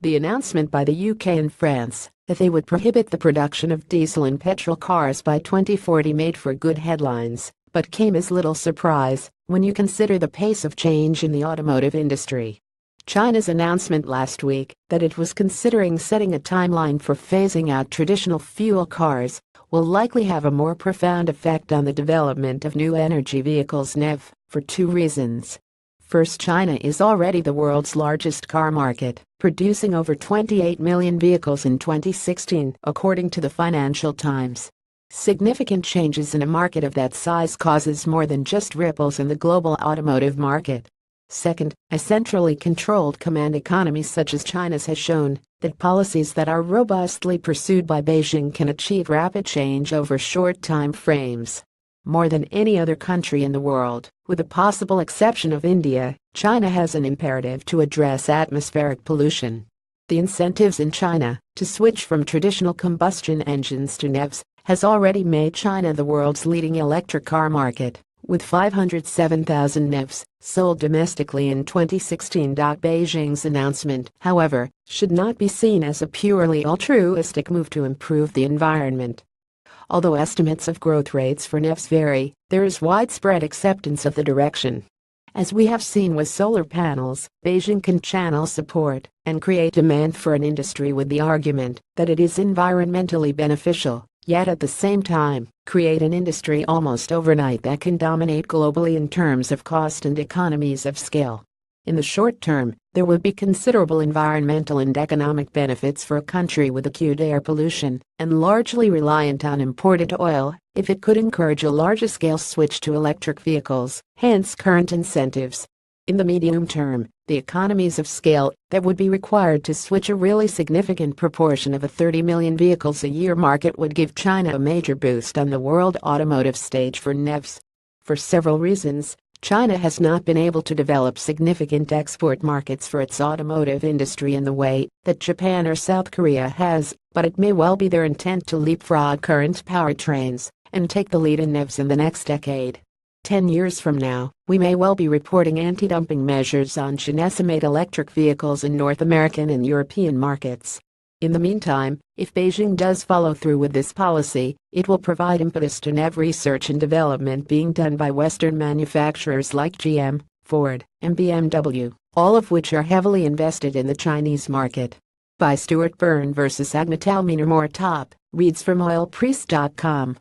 The announcement by the UK and France that they would prohibit the production of diesel and petrol cars by 2040 made for good headlines, but came as little surprise when you consider the pace of change in the automotive industry. China's announcement last week that it was considering setting a timeline for phasing out traditional fuel cars will likely have a more profound effect on the development of new energy vehicles (NEV) for two reasons. First, China is already the world's largest car market, producing over 28 million vehicles in 2016, according to the Financial Times. Significant changes in a market of that size causes more than just ripples in the global automotive market. Second, a centrally controlled command economy such as China's has shown that policies that are robustly pursued by Beijing can achieve rapid change over short time frames. More than any other country in the world, with the possible exception of India, China has an imperative to address atmospheric pollution. The incentives in China to switch from traditional combustion engines to NEVs has already made China the world's leading electric car market, with 507,000 NEVs sold domestically in 2016. Beijing's announcement, however, should not be seen as a purely altruistic move to improve the environment. Although estimates of growth rates for NEVs vary, there is widespread acceptance of the direction. As we have seen with solar panels, Beijing can channel support and create demand for an industry with the argument that it is environmentally beneficial, yet at the same time, create an industry almost overnight that can dominate globally in terms of cost and economies of scale. In the short term, there would be considerable environmental and economic benefits for a country with acute air pollution and largely reliant on imported oil if it could encourage a larger-scale switch to electric vehicles, hence current incentives. In the medium term, the economies of scale that would be required to switch a really significant proportion of a 30 million vehicles a year market would give China a major boost on the world automotive stage for NEVs. For several reasons, China has not been able to develop significant export markets for its automotive industry in the way that Japan or South Korea has, but it may well be their intent to leapfrog current powertrains and take the lead in NEVs in the next decade. 10 years from now, we may well be reporting anti-dumping measures on Chinese-made electric vehicles in North American and European markets. In the meantime, if Beijing does follow through with this policy, it will provide impetus to NEV research and development being done by Western manufacturers like GM, Ford, and BMW, all of which are heavily invested in the Chinese market. By Stuart Byrne vs. Agnetal More Top, reads from oilpriest.com.